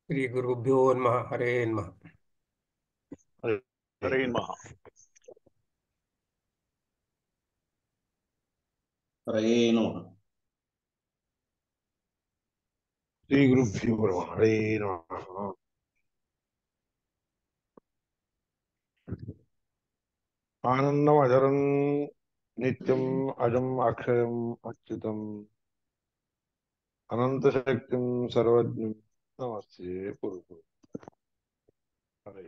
श्री गुरुभ्यो नमः हरे नमः। हरे हरे नमः। हरे नमः। श्री गुरुभ्यो नमः हरे नमः। आनंदमजरं नित्यम् अजम् अक्षयम् अच्युतम् अनंतशक्तिं सर्वज्ञं नमस्ते गुरु हरे।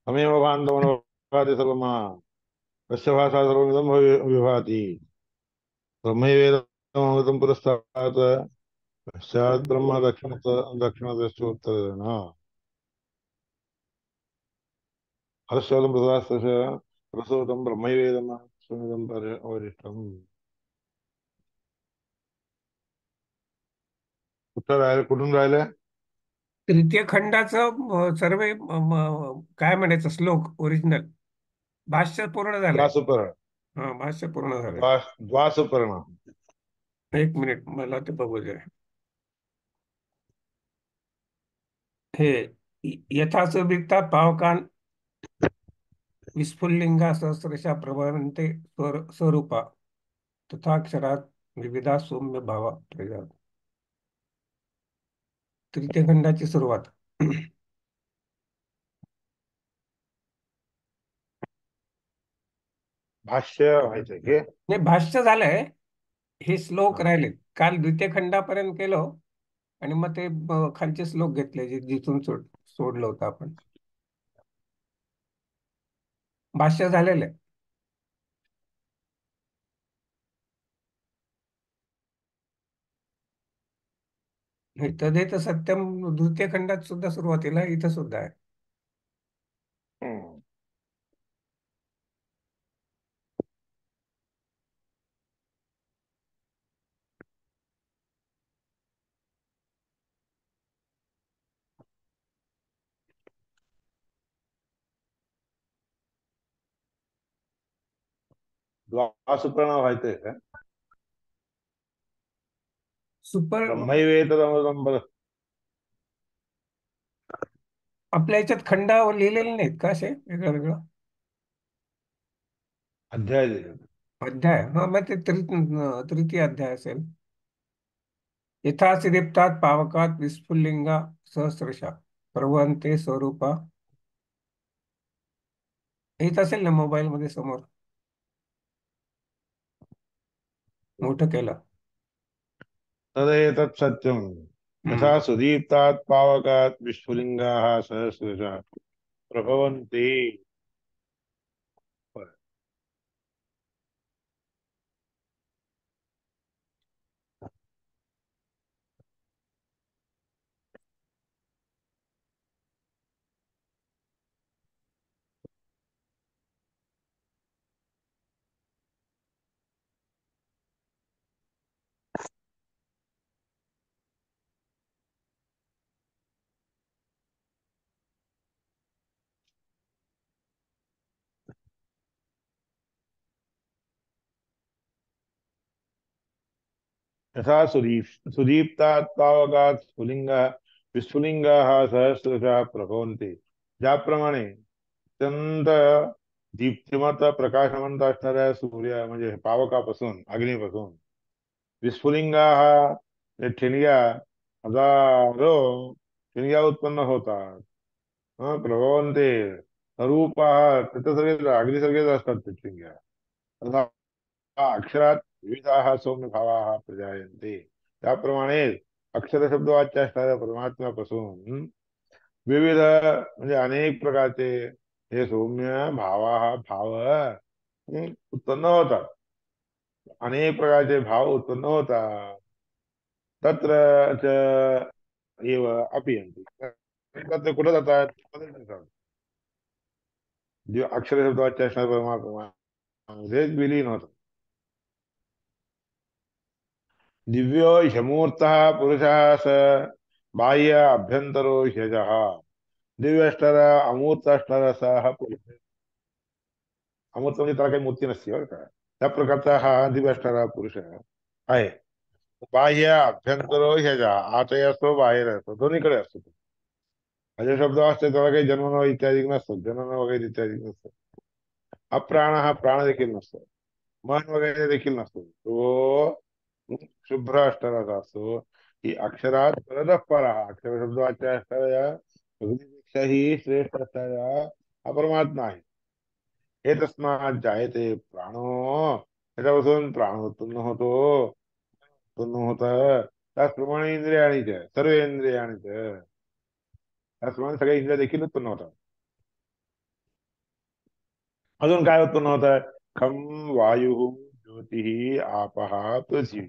तमेव बान्धवनो भाति सर्वमा तस्य भाषा सर्वमिदं विभाति ब्रह्मैवेदमृतं पुरस्तात् पश्चात् ब्रह्म दक्षिणतश्चोत्तरेण हर्षोदं प्रदास्तस्य रसोदं ब्रह्मैवेदम सुमिदं वरिष्ठम्। कुठून राहिले? तृतीय खंडाचं सर्वे काय म्हणायचं श्लोक ओरिजिनल भाष्य पूर्ण झालंय. द्वासुपर्ण हा, भाष्य पूर्ण झालंय. द्वासुपर्ण एक मिनिट मला ते बघू दे. हे यथा सुविक्ता पावकान विस्फुल्लिंगा सहस्रशा प्रभवन्ते स्वरूपा तथाक्षरात विविधा सौम्य भावा प्रजा. तृतीय खंडाची सुरुवात. भाष्य व्हायचं की नाही, भाष्य झालंय. हे श्लोक हा. राहिले. काल द्वितीय खंडापर्यंत केलो आणि मग ते खालचे श्लोक घेतले जिथून सोडलं होतं आपण. भाष्य झालेलं आहे. हे तदेत सत्यम द्वितीय खंडात सुद्धा सुरुवातीला इथं सुद्धा आहे. हम्म. द्वासुपर्ण व्हायचंय का? सुपर. ब्रह्मैवेतदमृतं आपल्या याच्यात खंड लिहिलेले नाहीत का असे वेगळं वेगळं अध्याय दिले. अध्याय? हा, मग ते तृतीय अध्याय असेल. यथा सिदीप्तात पावकात विस्फुल्लिंगा सहस्रशा प्रवहन्ते स्वरूपा. येत असेल ना मोबाईल मध्ये समोर, मोठं केलं. तदेतत् सत्यम् हम्म. यथा सुदीप्तात् पावकात् विस्फुलिङ्गाः सहस्रशः प्रभवन्ति। यथा सुदीप्तात् पावकात् स्फुलिङ्गः विस्फुलिङ्गाः सहस्रशः प्रभवन्ति. ज्याप्रमाणे अत्यंत दीप्तिमत प्रकाशवंत असणाऱ्या सूर्य म्हणजे पावकापासून अग्नीपासून विस्फुलिंगाः ठिणग्या हजारो ठिणग्या उत्पन्न होतात. प्रभवन्ते स्वरूपाः तिथे सगळे अग्नीसारखेच असतात ते ठिणग्या. तथा अक्षरात विविधाः सौम्य भावाः प्रजायन्ते. त्याप्रमाणे अक्षर शब्दवाच्य असणाऱ्या परमात्म्यापासून विविध म्हणजे अनेक प्रकारचे हे सौम्य भाव उत्पन्न होतात. अनेक प्रकारचे भाव उत्पन्न होतात. तत्र च एव अपीयन्ति. तत्र कुठे जातात? जे अक्षर शब्दवाच्य असणारे परमात्मा मध्येच विलीन होतात. दिव्यो ह्यमूर्तः पुरुषः स बाह्य अभ्यंतरो ह्यजः. दिव्य असणारा अमूर्त असणारा असा हा पुरुष. अमूर्त म्हणजे त्याला काही मूर्ती नसते बरं का. त्या प्रकारचा हा दिव्य असणारा पुरुष आहे. बाह्य अभ्यंतरो ह्यजा, आतही असतो बाहेर असतो, दोन्हीकडे असतो तो. असे शब्द असते त्याला काही जन्म इत्यादी नसतो, जनन वगैरे इत्यादी नसतो. अप्राण हा प्राण देखील नसतो, मन वगैरे देखील नसतो. तो शुभ्र असणारा असतो. ही अक्षरात परतः पर हा अक्षर शब्द वाच्य असणाऱ्या अग्नीपेक्षाही श्रेष्ठ असणारा हा परमात्मा आहे. हे तस्मात जायते प्राणो, त्याच्यापासून प्राण उत्पन्न होतो, उत्पन्न होत. त्याचप्रमाणे इंद्रियाणीच सर्व इंद्रियाणीच, त्याचप्रमाणे सगळे इंद्रिय देखील उत्पन्न होतात. अजून काय उत्पन्न होत आहे? खम वायू ज्योती आपः पृथ्वी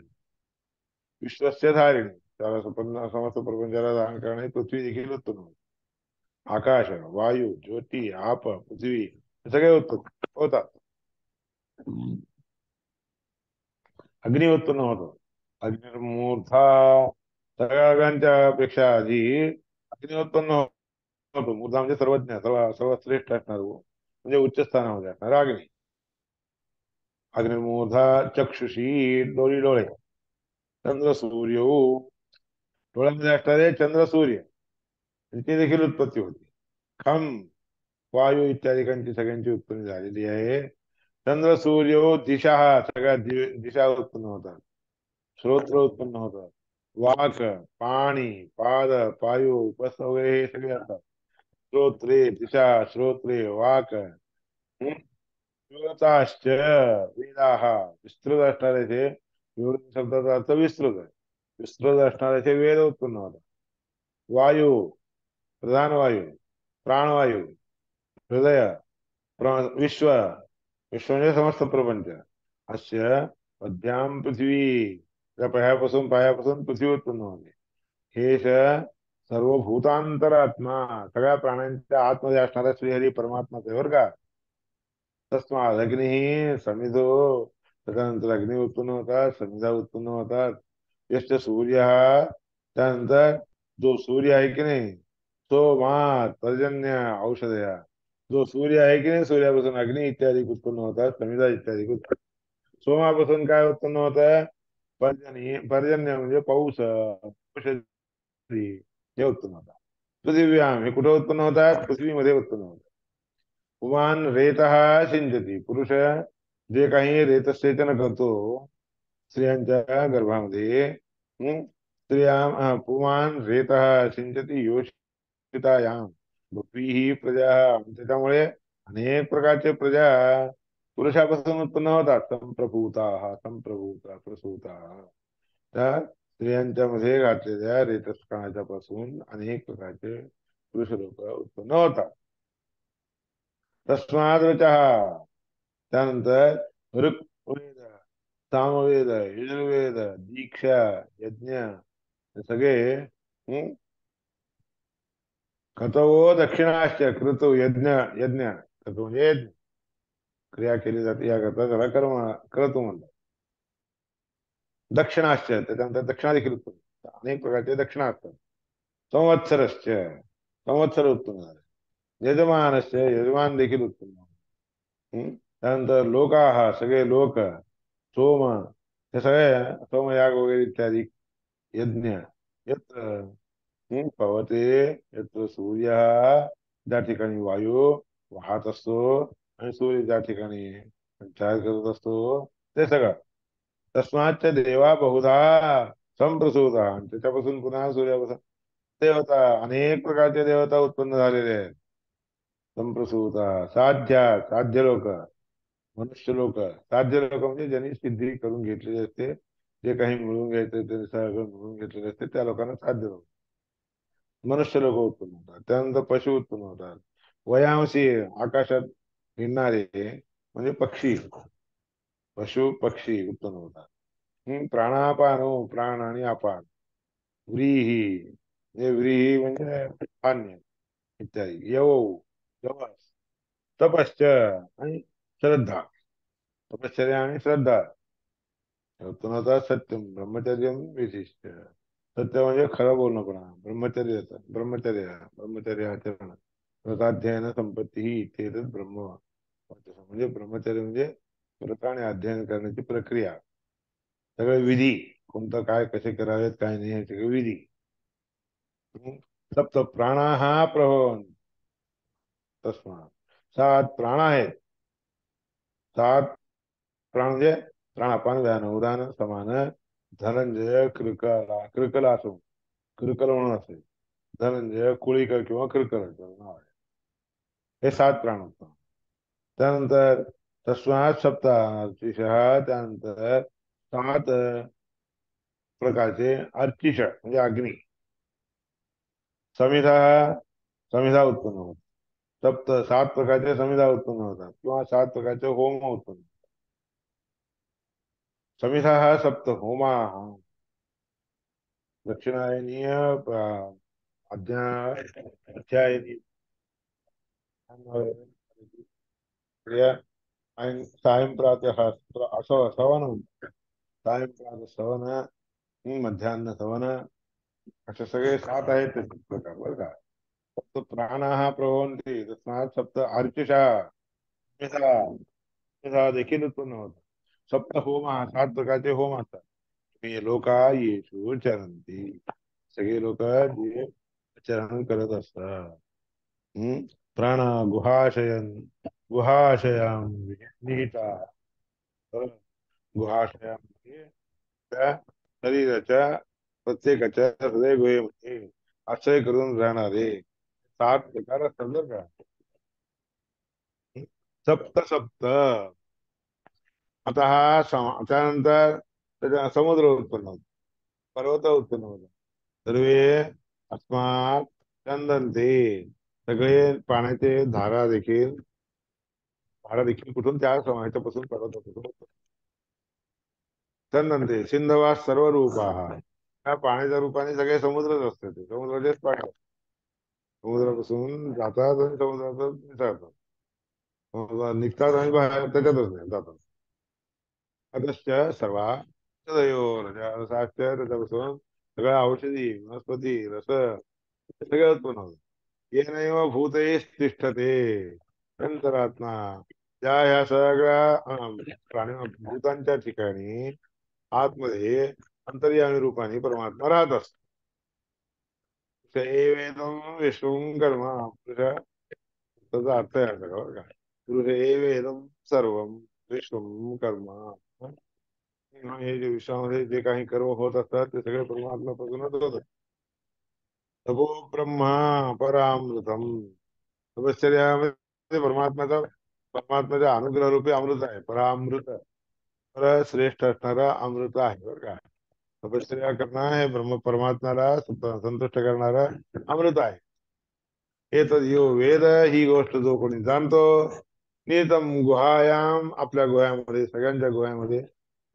विश्वस्य धारिणी, त्याला समस्त प्रपंचाला धारण करणे पृथ्वी देखील उत्पन्न होते. आकाश, वायू, ज्योती, आप, पृथ्वी हे सगळे उत्पन्न होतात. अग्नी उत्पन्न होतो. अग्निर्मूर्धा, सगळ्या अग्न्यांच्या पेक्षा आधी अग्नी उत्पन्न होतो. मूर्धा म्हणजे सर्वज्ञ, सर्वश्रेष्ठ असणार म्हणजे उच्च स्थानामध्ये असणार अग्नी. अग्निर्मूर्धा चक्षुषी, डोळी डोळे. चंद्र सूर्य, डोळ्यामध्ये असणारे चंद्र सूर्य ते देखील उत्पत्ती होती. खम वायू इत्यादिकांची सगळ्यांची उत्पत्ती झालेली आहे. चंद्र सूर्य दिशा, सगळ्या दिशा उत्पन्न होतात. श्रोत्र उत्पन्न होतात. वाक, पाणी, पाद, पायू, उपस्थ वगैरे हे सगळे असतात. श्रोत्रे दिशा, श्रोत्रे वाक, श्रोताश्च वेदाः, विस्तृत असणारे ते विवृत शब्दाचा अर्थ विस्तृत आहे. विस्तृत असणारे ते वेद उत्पन्न होतात. वायू, प्रधान वायू, प्राणवायू, हृदय, विश्व, विश्व म्हणजे समस्त प्रपंच. अस्य मध्याम पृथ्वी, त्या पायापासून पृथ्वी उत्पन्न होते. हे सर्व भूतांतरात्मा, सगळ्या प्राण्यांच्या आतमध्ये असणारा श्रीहरी परमात्माच आहे बरं का. तस्माद अग्नी समिधो, त्याच्यानंतर अग्नी उत्पन्न होतात, समिधा उत्पन्न होतात. यश्च सूर्य, त्यानंतर जो सूर्य आहे की नाही, तो मात पर्जन्य औषधया, जो सूर्य आहे की नाही, सूर्यापासून अग्नी इत्यादी उत्पन्न होतात, समिधा इत्यादी उत्पन्न. सोमापासून काय उत्पन्न होत आहे? पर्जन्य म्हणजे पाऊस, औषधी हे उत्पन्न होतात. पृथिव्याम हे कुठे उत्पन्न होतात? पृथ्वीमध्ये उत्पन्न होतात. पुमान रेत सिंचती, पुरुष जे काही रेतसेचन करतो स्त्रियांच्या गर्भामध्ये, पुमान रेत सिंचती योषितायाम बह्वी ही प्रजा, त्याच्यामुळे अनेक प्रकारचे प्रजा पुरुषापासून उत्पन्न होतात. संप्रभूता प्रसूता, त्या स्त्रियांच्या मध्ये घातलेल्या रेतस पासून अनेक प्रकारचे पुरुष लोक उत्पन्न होतात. तस्माद वचः, त्यानंतर ऋग्वेद, सामवेद, यजुर्वेद, दीक्षा, यज्ञ हे सगळे क्रतवो दक्षिणाश्च, क्रतु यज्ञ, यज्ञ क्रतु म्हणजे यज्ञ, क्रिया केली जाते याकरता त्याला कर्म क्रतु म्हणतात. दक्षिणाश्च, त्याच्यानंतर दक्षिणा देखील उत्पन्न, अनेक प्रकारचे दक्षिणा असतात. संवत्सरश्च, संवत्सर उत्पन्न झाले. यजमानश्च, यजमान देखील उत्पन्न. त्यानंतर लोकाः, सगळे लोक. सोम, हे सगळे सोमयाग वगैरे इत्यादी यज्ञ. यत्र पवते, यत्र सूर्य, ज्या ठिकाणी वायू वाहत असतो आणि सूर्य ज्या ठिकाणी संचार करत असतो ते सगळं. तस्माच देवा बहुधा संप्रसूता, त्याच्यापासून पुन्हा सूर्यापासून देवता, अनेक प्रकारचे देवता उत्पन्न झालेले आहेत. संप्रसूता, साध्य लोक, मनुष्य लोक. साध्य लोक म्हणजे ज्यांनी सिद्धी करून घेतलेली असते, जे काही मिळून घ्यायचे ते सगळं मिळून घेतलेले असते, त्या लोकांना साध्य लोक, मनुष्य लोक उत्पन्न होतात. त्यानंतर पशु उत्पन्न होतात. वयांशी, आकाशात फिरणारे म्हणजे पक्षी, पशु पक्षी उत्पन्न होतात. प्राणापानो, प्राण आणि अपान. व्रीही, हे व्रीही म्हणजे धान्य इत्यादी. यवौ, यवस, तपश्च आणि श्रद्धा. तपश्चर्या आणि श्रद्धा. पुन्हा सत्यम ब्रह्मचर्य विशिष्ट. सत्य म्हणजे खरं बोलणं पण ब्रह्मचर्य येतं. ब्रह्मचर्य आचरण व्रताध्ययन संपत्ती ही इत्येतत् ब्रह्म. म्हणजे ब्रह्मचर्य म्हणजे व्रत आणि अध्ययन करण्याची प्रक्रिया. सगळे विधी, कोणतं काय कसे करावेत काय नाही हे सगळे विधी. हम्म. सप्त प्राणा हा प्रभवन. तस्मात 7 प्राण आहेत. 7 प्राण म्हणजे प्राणापान व्यान उदान समान धनंजय कृकला असो, कृकल म्हणून असेल, धनंजय कुळिक किंवा कृकल नाव आहे. हे 7 प्राण होतं. त्यानंतर तस्मात सप्तार्चिषः. त्यानंतर 7 प्रकारचे अर्चिष म्हणजे अग्नी. समिधा, समिधा उत्पन्न होतात. 7 प्रकारचे समिधा उत्पन्न होतात किंवा 7 प्रकारचे होम उत्पन्न. समिधा सप्त होमा. दक्षिणायनीय अध्यायनी क्रिया आणि सायंप्रातः सवन. सायंप्रात सवन, मध्यान्ह सवन, असे सगळे 7 आहेत ते प्रकार बरं का. सप्त प्राणाः प्रभवन्ति तस्मात् सप्त अर्चिषा. समिधा देखील उत्पन्न होतात. सप्त होम, 7 प्रकारचे होम असतात. हे लोका येषु चरंती. सगळे लोक जे चरण करत असतात. हम्म. प्राण गुहाशयन, गुहाशयाम निहिता. गुहाशयामध्ये त्या शरीराच्या प्रत्येकाच्या हृदय गुहेमध्ये आश्रय करून राहणारे 7 प्रकार असतात बरं का. सप्त सप्त. आता हा त्यानंतर त्याच्या समुद्र उत्पन्न होतो, पर्वत उत्पन्न होतो. सर्वे अस्मात चंदनते. सगळे पाण्याचे धारा देखील कुठून त्या ह्याच्यापासून पर्वतापासून चंदनते. सिंधवा सर्व रूपा. त्या पाण्याच्या रूपाने सगळे समुद्रच असते. ते समुद्राचेच पाणी. समुद्रापासून जातात आणि समुद्रातच मिसळतात. निघतात आणि बाहेर त्याच्यातच नाही जातात. अगस्त्य सर्वा रसाश्च. त्याच्यापासून सगळ्या औषधी वनस्पती रस हे सगळं उत्पन्न होतं. येनैव भूतेश तिष्ठते अंतरात्मा. त्या ह्या सगळ्या प्राणी भूतांच्या ठिकाणी आतमध्ये अंतर्यामी रूपाने परमात्मा राहत असतो. एवेदम विश्वं कर्म. त्याचा अर्थ आहे असं बरं का. पुरुष एवेदम सर्वम विश्वं कर्म. हे जे विश्वामध्ये जे काही कर्म होत असतात ते सगळे परमात्म्यापासूनच होत असतात. तपो ब्रह्मा परामृतम. तपश्चर्यामध्ये परमात्म्याच्या अनुग्रह रूपी अमृत आहे. परामृत, पर श्रेष्ठ असणारा अमृत आहे बरं का. तपश्चर्या करणं हे परमात्म्याला संतुष्ट करणारा अमृत आहे. हे तर यो वेद. ही गोष्ट जो कोणी जाणतो, नियतम गुहायाम, आपल्या गुह्यामध्ये सगळ्यांच्या गुह्यामध्ये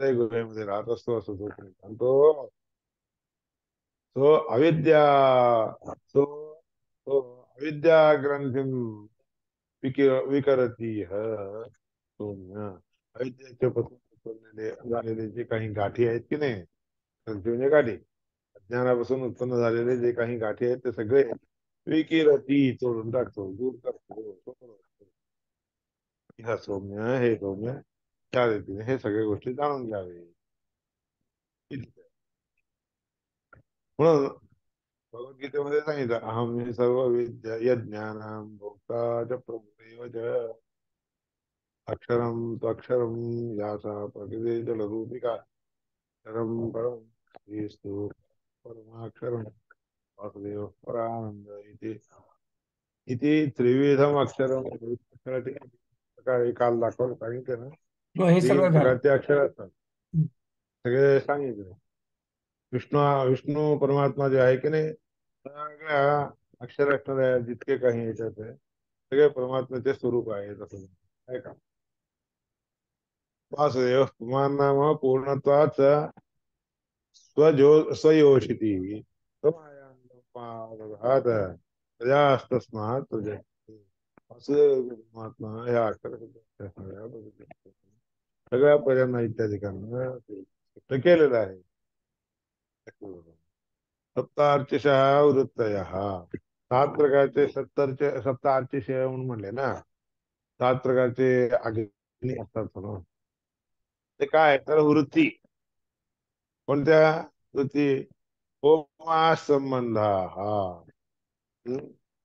त्या गुह्यामध्ये राहत असतो असं जो कोणी जाणतो, तो अविद्या, तो तो अविद्या ग्रंथी विकरती सौम्य. अविद्येच्या पासून उत्पन्न झालेले जे काही गाठी आहेत की नाही, ग्रंथी म्हणजे गाठी. अज्ञानापासून उत्पन्न झालेले जे काही गाठी आहेत ते सगळे विकिरती तोडून टाकतो, दूर करतो. ह्या सौम्य, हे सौम्य, त्या रीतीने हे सगळे गोष्टी जाणून घ्यावे. म्हणून भगवद्गीतेमध्ये सांगितलं, अहम ही सर्व विद्या यज्ञानां भोक्ता च प्रभुरेव च. अक्षरम त्वक्षरम यासा प्रकृती जलरूपिका अक्षरम परम श्रीस्तु परमाक्षरम वासुदेव परानंद इति. इति त्रिविधम अक्षरम. अक्षराचे प्रकार काल दाखवलं सांगितलं ना. मग हे 3 सगळं झालं. प्रकारचे अक्षर असतात सगळे सांगितले. विष्णू परमात्मा जे आहे की नाही, सगळ्या अक्षर असणाऱ्या जितके काही याच्यात आहे सगळे परमात्म्याचे स्वरूप आहे तसं आहे का. वासुदेव पुमान नाम पूर्णत्वाच स्वयोषिती तस्मात वासुदेव परमात्मा ह्या अक्षर सगळ्या पर्यांना इत्यादिकांना व्यक्त केलेलं आहे. सप्तार्चिषः वृत्तयः, 7 प्रकारचे सप्तार्चिषय म्हणून म्हणले ना, 7 प्रकारचे अग्नी असतात म्हणून. ते काय तर वृत्ती. कोणत्या वृत्ती? होमा संबंध हा.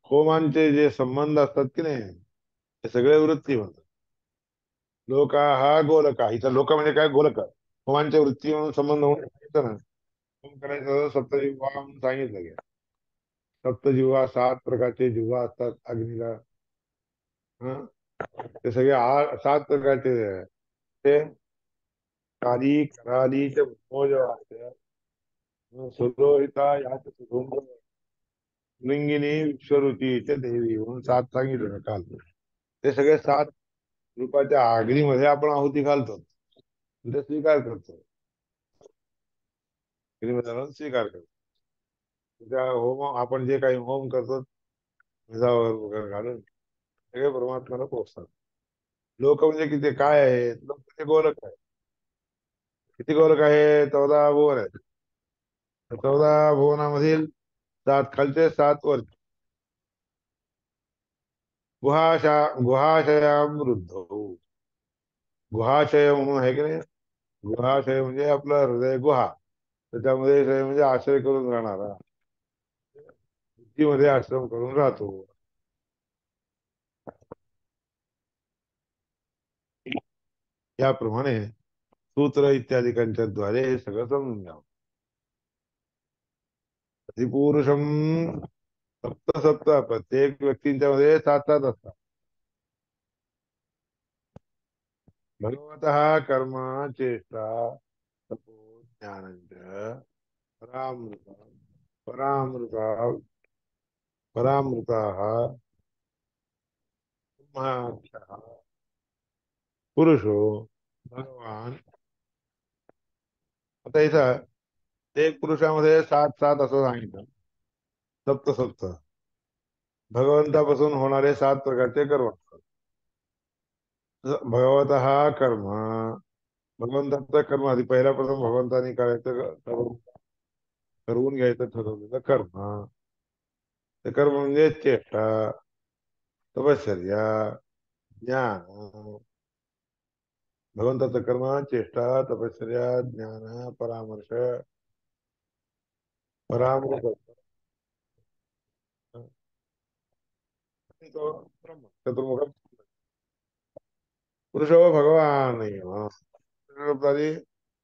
होमांचे जे संबंध असतात की नाही, ते सगळे वृत्ती म्हणतात. लोका हा गोलका, इथं लोक म्हणजे काय? गोलक. होमांच्या वृत्ती म्हणून संबंध म्हणून सांगितलं ना. होम करायचं सप्तजिव्हा म्हणून सांगितलं गेलं. सप्तजिव्हा 7 प्रकारचे जिव्हा असतात अग्नीला. हं? ते सगळे 7 प्रकारचे ते काली कराली च सुरोहिता याच सुधुंब लिंगिनी विश्वरूची च देवी म्हणून 7 सांगितलं काल. ते सगळे 7 रूपाच्या अग्नीमध्ये आपण आहुती घालतो, ते स्वीकार करतो. अग्नीमध्ये घालून स्वीकार करतो. त्या होम आपण जे काही होम करतो विजावर वगैरे घालून सगळे परमात्म्याला पोहोचतात. लोक म्हणजे किती काय आहेत? लोक म्हणजे गोलक आहे. किती गोलक आहे? 14 भुवन आहेत. 14 भुवनामधील 7 खालचे 7 वर. गुहाशयाम वृद्धो. गुहाशय म्हणून आहे की नाही? गुहाशय म्हणजे आपलं हृदय गुहा. त्याच्यामध्ये शय म्हणजे आश्रय करून राहणारा, बुद्धीमध्ये आश्रम करून राहतो. याप्रमाणे सूत्र इत्यादिकांच्या द्वारे हे सगळं समजून घ्यावं. अधिपुरुषम सप्त सप्त, प्रत्येक व्यक्तींच्या मध्ये 7 7 असतात. भगवतः कर्म चेष्टा तपो ज्ञानंच परामृता परामृता परामृता पुरुषो भगवान. आता इथं एक पुरुषामध्ये 7 7 असं सांगितलं. सप्त सप्त भगवंतापासून होणारे 7 प्रकारचे कर्म. भगवतः कर्म, भगवंताचं कर्म आधी पहिला प्रथम भगवंतानी करायचं ठरवून घ्यायचं ठरवलेलं कर्म. ते कर्म म्हणजे चेष्टा, तपश्चर्या, ज्ञान. भगवंताचं कर्म, चेष्टा, तपश्चर्या, ज्ञान, परामर्श, परामृत. तो ब्रह्म चतुर्मुख पुरुष भगवान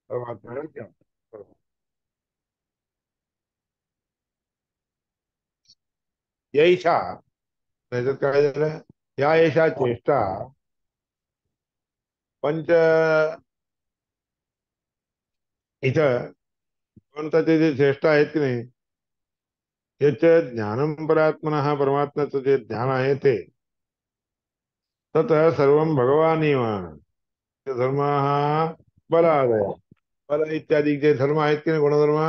परमात्मा क्या. यैषा, त्याच्यात काय झालं? या यशा चेष्टा पंच. इथं भगवंताचे जे चेष्टा आहेत की नाही, याच्या ज्ञानम परात्मन, हा परमात्म्याचं जे ज्ञान आहे ते तत सर्व भगवानीव. ते धर्म हा बलादय, बल इत्यादी जे धर्म आहेत की नाही, गुणधर्म,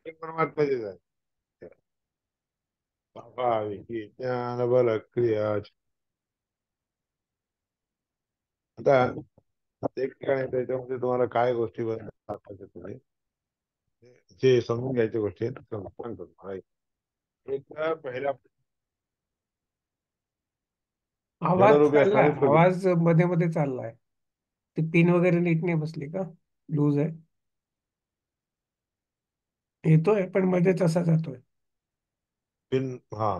ते परमात्म्याचेच आहेत. स्वाभाविक ज्ञान बल क्रिया. आता एक ठिकाणी त्याच्यामध्ये तुम्हाला काय गोष्टी दाखवायच्या तुम्ही जे समजून घ्यायच्या गोष्टी आहेत सांगतो तुम्हाला. एक तर पहिला आवाज जडरूपी चाललाय, असणारी प्रकृती. आवाज मध्ये मध्ये चाललाय. ती पिन वगैरे नीट नाही बसली का? लूज आहे. येतोय पण मध्येच असा जातोय. पिन हा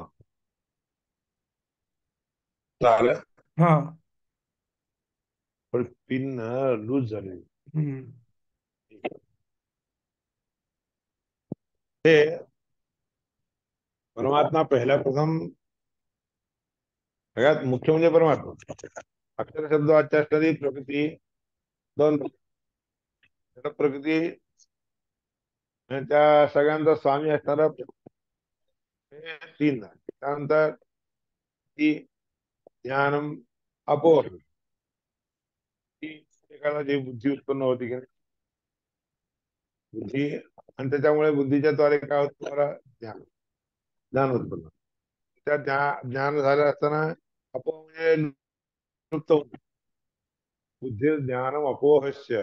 झालं, हा. पण पिन लूज झाली. हम्म. हे परमात्मा पहिला प्रथम सगळ्यात मुख्य म्हणजे परमात्मा. अक्षर शब्द वाच्याष्टरी प्रकृती 2 प्रकृती आणि त्या सगळ्यांचा स्वामी असणारा 3. त्यानंतर ती ज्ञानम अपोर, ती एखादा जी बुद्धी उत्पन्न होती की नाही, बुद्धी, आणि त्याच्यामुळे बुद्धीच्या द्वारे काय होतं? तुम्हाला ज्ञान, ज्ञान उत्पन्न. त्या ज्ञान झालं असताना अपो म्हणजे लुप्त होतं. बुद्धी ज्ञानम अपोहस्य,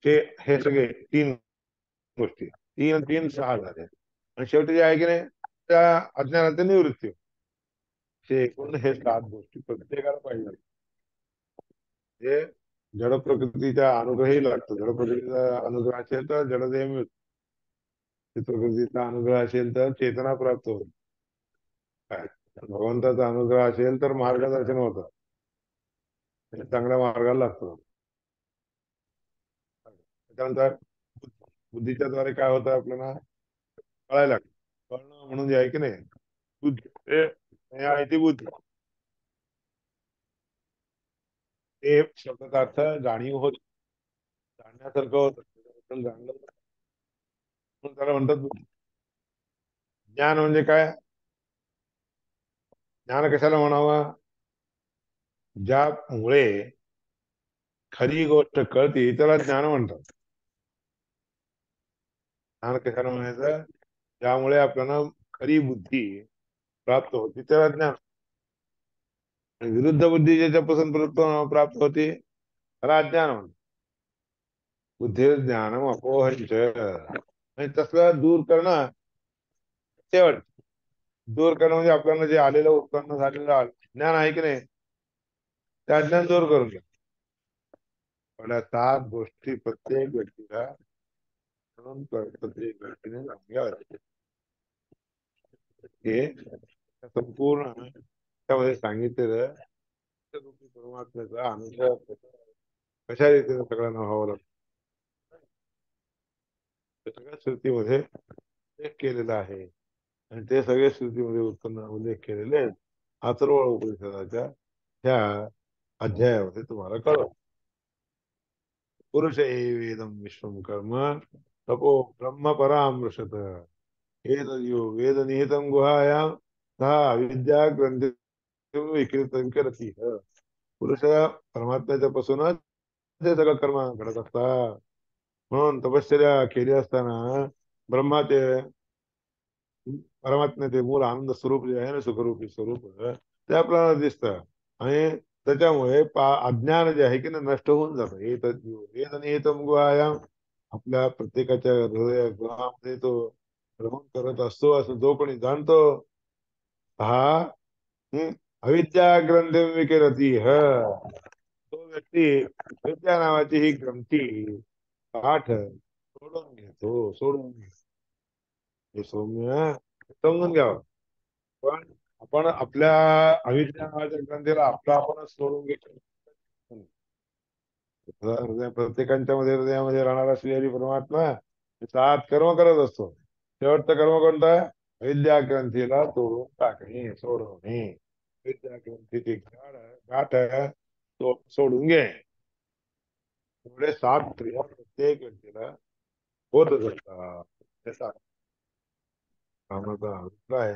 हे सगळे तीन गोष्टी, तीन तीन सहा झाले. आणि शेवटी जे आहे की नाही, त्या अज्ञानाची निवृत्ती. हे एकूण हे सात गोष्टी प्रत्येकाला पाहिजे. हे जड प्रकृतीच्या अनुग्रहही लागतो. जड प्रकृतीचा अनुग्रह असेल तर जडदेह मिळतो. प्रकृतीचा अनुग्रह असेल तर चेतना प्राप्त होते. काय भगवंताचा अनुग्रह असेल तर मार्गदर्शन होतं, चांगल्या मार्गाला लागतो. त्यानंतर बुद्धीच्या द्वारे काय होतं आपल्याला कळायला लागतं. कळणं म्हणून जे आहे की नाही, बुद्धी हे आहे ती बुद्धी. ते शब्दाचा अर्थ जाणीव होत, जाणण्यासारखं होतं. जाणलं म्हणून त्याला म्हणतात बुद्धी. ज्ञान म्हणजे काय? ज्ञान कशाला म्हणावं? ज्यामुळे खरी गोष्ट कळते त्याला ज्ञान म्हणतात. ज्ञान कशाला म्हणायचं? ज्यामुळे आपल्याला खरी बुद्धी प्राप्त होती त्याला ज्ञान. आणि विरुद्ध बुद्धी ज्याच्यापासून प्राप्त होते त्याला अज्ञान म्हणतात. बुद्धी ज्ञानम अपोहंच. आणि तसलं दूर करणं, शेवट दूर करणं म्हणजे आपल्याला जे आलेलं उत्पन्न झालेलं ज्ञान आहे की नाही, ते अज्ञान दूर करून घ्या. पण या सात गोष्टी प्रत्येक व्यक्तीला प्रत्येक व्यक्तीने घ्याव्या लागतात. हे संपूर्ण त्यामध्ये सांगितलेलं परमात्म्याचा अनुग्रह कशा रीतीने सगळ्यांना व्हावं लागतं, ते सगळ्या श्रुतीमध्ये उल्लेख केलेला आहे. आणि ते सगळे श्रुतीमध्ये उत्पन्न उल्लेख केलेले आहेत. अथर्व उपनिषदाच्या ह्या अध्यायामध्ये तुम्हाला कळव. पुरुष एवेदम विश्वम कर्म तपो ब्रह्म परामृशत एतद्यो वेद निहितं गुहायां सहा विद्या ग्रंथी विकृतं करती. पुरुष परमात्म्याच्या पासूनच हे सगळं कर्म घडत असतात. म्हणून तपश्चर्या केली असताना ब्रह्माचे, परमात्म्याचे मूळ आनंद स्वरूप जे आहे ना, सुखरूपी स्वरूप, ते आपल्याला दिसतं. आणि त्याच्यामुळे अज्ञान जे आहे की ना नष्ट होऊन जातं. वेद निहितं गुहायां, आपल्या प्रत्येकाच्या हृदय गुहामध्ये तो भ्रमण करत असतो असं जो कोणी जाणतो, हा अविद्या ग्रंथी विकिरती. तो व्यक्ती विद्या नावाची ही ग्रंथी पाठ सोडून घेतो. हे सौम्य समजून घ्यावं. पण आपण आपल्या अविद्या नावाच्या ग्रंथीला आपणच सोडून घेतो. प्रत्येकांच्या मध्ये हृदयामध्ये राहणार असलेली परमात्मा सात कर्म करत असतो. शेवटचं कर्म कोणतं आहे? अविद्या ग्रंथीला तोडून टाकणे, सोडवणे. विद्या ग्रंथीची गाठ तो सोडून घे. एवढे सात क्रिया प्रत्येक व्यक्तीला होतच असतात. त्याचा कामाचा अभिप्राय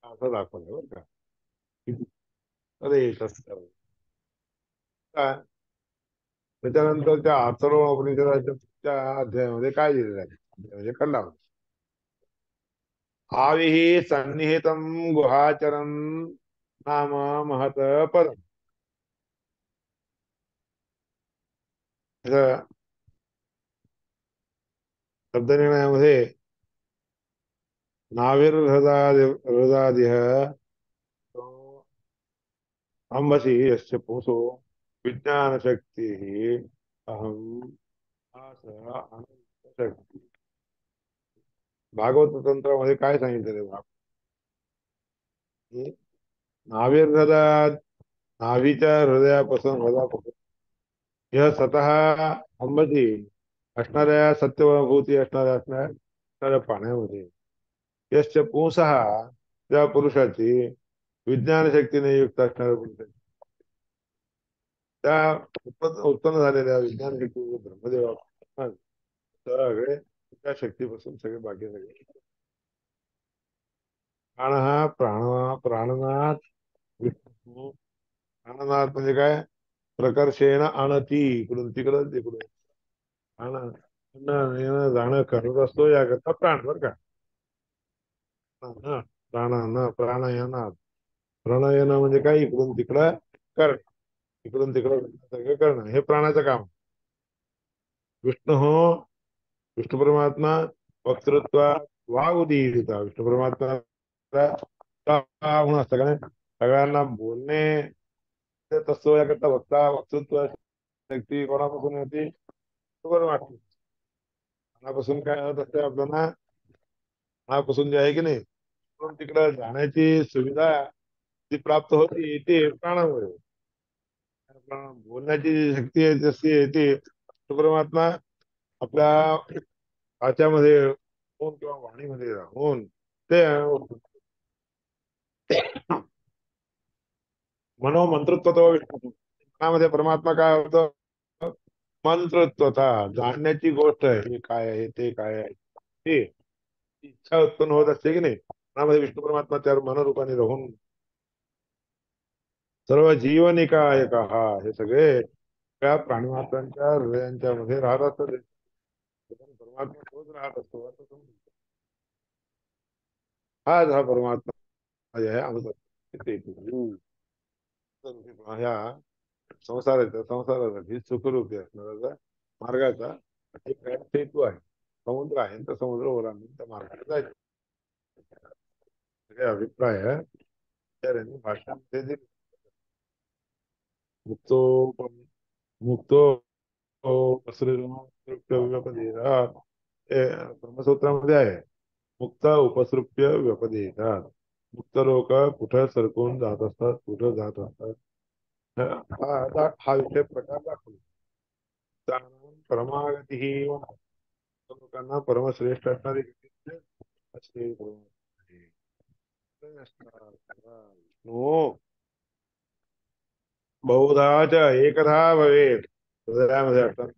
असं दाखवलं बरं का. अरे तसं काय. त्याच्यानंतर त्या अथर्व उपनिषदाच्या अध्यायामध्ये काय लिहिलेलं आहे, म्हणजे खंडामध्ये आविहि सन्निहितं गुहाचरं नाम महत पदम. शब्दनिर्णयामध्ये नाविर्हृदादिह अंबसी यस्य पुंसो विज्ञानशक्ती अहम आस अनंत शक्ती. भागवत तंत्रामध्ये काय सांगितलेलं आहे? नाविर्हृदात, नाभीच्या हृदयापासून यह स्वतः अंबसी असणाऱ्या सत्यभूती असणाऱ्या पाण्यामध्ये, यश्च पुंसः, त्या पुरुषाची विज्ञान शक्तीने युक्त असणाऱ्या पुरुषाची, त्या उत्पन्न झालेल्या विज्ञान शक्ती ब्रह्मदेवा सगळे त्या शक्तीपासून सगळे बाकी सगळे. प्राण हा प्राणनाथ विष्णू. प्राणनाथ म्हणजे काय? प्रकर्षेण आणती, इकडून तिकडं तिकडून येणं जाणं करत असतो, याकरता प्राण बर का. प्राणानं प्राणायानात, प्राणायान म्हणजे काय? इकडून तिकडं कर. इकडून तिकडं सगळं करणं हे प्राणाचं काम. विष्णू विष्णू परमात्मा वक्तृत्व वागुदीरिता. विष्णू परमात्मा म्हणून असतं का नाही, सगळ्यांना बोलणे येत असतो. याकरता वक्तृत्व शक्ती कोणापासून येते? परमात्मा. मनापासून काय होत असते आपल्याला? मनापासून जे आहे की नाही, तिकडून तिकडं जाण्याची सुविधा जी प्राप्त होती ती प्राणामुळे. बोलण्याची जी शक्ती आहे जशी आहे ती परमात्मा आपल्या वाच्यामध्ये राहून किंवा वाणीमध्ये राहून ते मनोमंत्रत्व मनामध्ये परमात्मा काय होतं? मंत्रत्वता जाणण्याची गोष्ट आहे. हे काय आहे, ते काय आहे, ते इच्छा उत्पन्न होत असते की नाही, मनामध्ये विष्णू परमात्मा त्या मनरूपाने राहून सर्व जीवनिका एका हा हे सगळे त्या प्राणीमात्रांच्या हृदयांच्या मध्ये राहत असतात. परमात्मा तोच राहत असतो असं समजून. हा परमात्मा जे आहे अमृत ह्या संसारासाठी सुखरूपी असणारा मार्गाचा एक सेतू आहे. समुद्र आहे तर समुद्र ओलांडून त्या मार्गाने जायचं. सगळे अभिप्राय त्यांनी भाषणामध्ये दिले. मुक्तो मुक्तो व्यपदेहात हे ब्रह्मसूत्रामध्ये आहे. मुक्त उपसृप्य व्यपदेहात. मुक्त लोक कुठं सरकून जात असतात, कुठं जात असतात, हा विषय प्रकार दाखवला. परमागती ही लोकांना परमश्रेष्ठ असणारी असते. विष्णू बहुधाच एकधा भवेत. हृदयामध्ये असतात.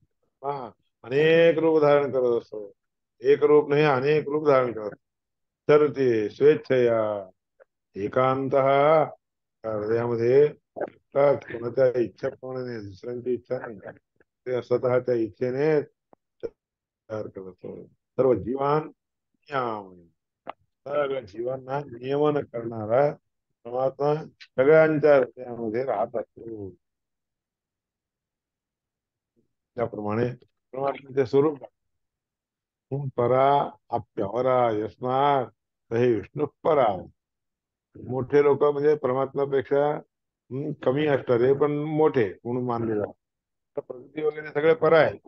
हा अनेक रूप धारण करत असतो. एक रूप नाही, अनेक रूप धारण करत. तर ते स्वेच्छया एकांत हृदयामध्ये कोणाच्या इच्छाप्रमाणे नाही, दुसऱ्यांची इच्छा नाही, ते स्वतःच्या इच्छेने तयार करत असतो. सर्व जीवान नियामन. सगळ्या जीवांना नियमन करणारा परमात्मा सगळ्यांच्या हृदयामध्ये राहत असतो. त्याप्रमाणे परमात्म्याचे स्वरूप परा आप्यावरा यस्मात हे विष्णू परा. मोठे लोक म्हणजे परमात्म्यापेक्षा कमी असणारे पण मोठे म्हणून मानले जातात. प्रकृती वगैरे सगळे परा आहे.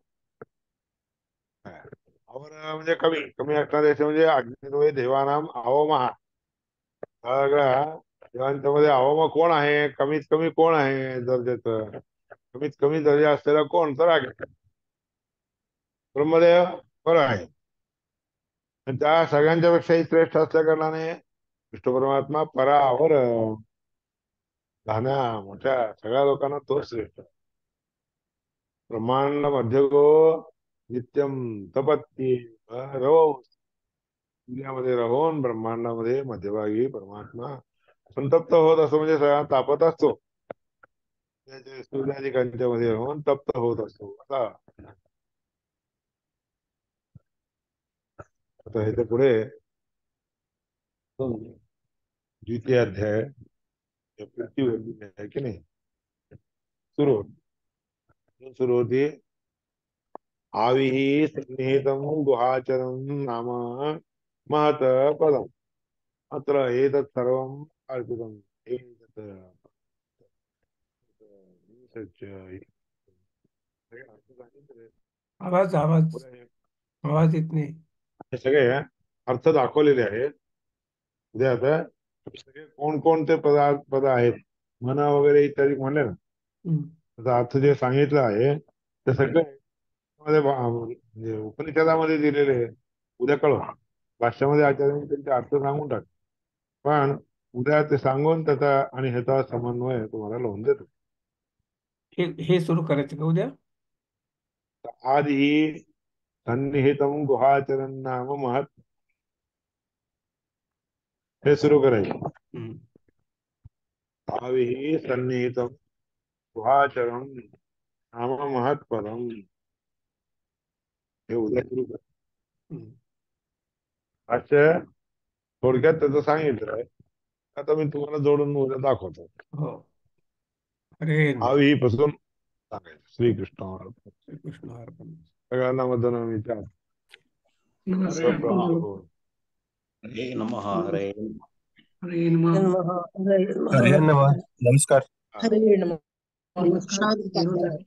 अवर म्हणजे कमी कमी असणारे असे म्हणजे अग्निद्वय देवानाम अवमहा. सगळ्या देवांच्या मध्ये अवम कोण आहे? कमीत कमी कोण आहे दर्जाचं? कमीत कमी दर्जा असलेला कोण? तर अग्नी. ब्रह्मदेव बरं आहे. आणि त्या सगळ्यांच्या पेक्षाही श्रेष्ठ असल्या कारणाने विष्णू परमात्मा परावर लहान्या मोठ्या सगळ्या लोकांना तोच श्रेष्ठ. ब्रह्मांड मध्य गो नित्यम तपत्ती रव. दुनियामध्ये राहून ब्रह्मांडामध्ये मध्यभागी परमात्मा संतप्त होत असतो, म्हणजे सगळ्या तापत असतो. सूर्यादिकांच्या मध्ये राहून तप्त होत असतो. आता हे पुढे द्वितीय अध्याय पृथ्वी आहे की नाही, सुरू सुरू होती. आविः सन्निहितं गुहाचरं नाम महत पदम् अत्र एतत् सर्वम् अर्पितम्. एतत् आवाज आवाज आवाज येत नाही. हे सगळे अर्थ दाखवलेले आहेत. उद्या आता सगळे कोणकोणते पद आहेत म्हणा वगैरे इत्यादी म्हणले ना, हम्म. त्याचा अर्थ जे सांगितलं आहे ते सगळे म्हणजे उपनिषदामध्ये दिलेले आहे. उद्या कळवा भाष्यामध्ये आचार्यांनी त्यांचे अर्थ सांगून टाक. पण उद्या ते सांगून त्याचा आणि ह्याचा समन्वय तुम्हाला लावून देतो. हे सुरू करायचं का उद्या? आधी सन्निहितम गुहाचरण नाम महत् हे सुरू करायचं. हम्म. आविः सन्निहितम गुहाचरण नाम महत्पदम हे उद्या सुरू कर. हम्म. अच्छा थोडक्यात त्याचं सांगितलं. आता मी तुम्हाला जोडून उद्या दाखवतो. हो. हरे आवीपासून सांगायचं श्रीकृष्ण श्रीकृष्ण अर्पण. सगळ्यांना मदन विचार नमस्कार प्रभू. हरे नमः हरे हरे नमः हरे नमः नमस्कार हरे नमः नमस्कार शांत विरोध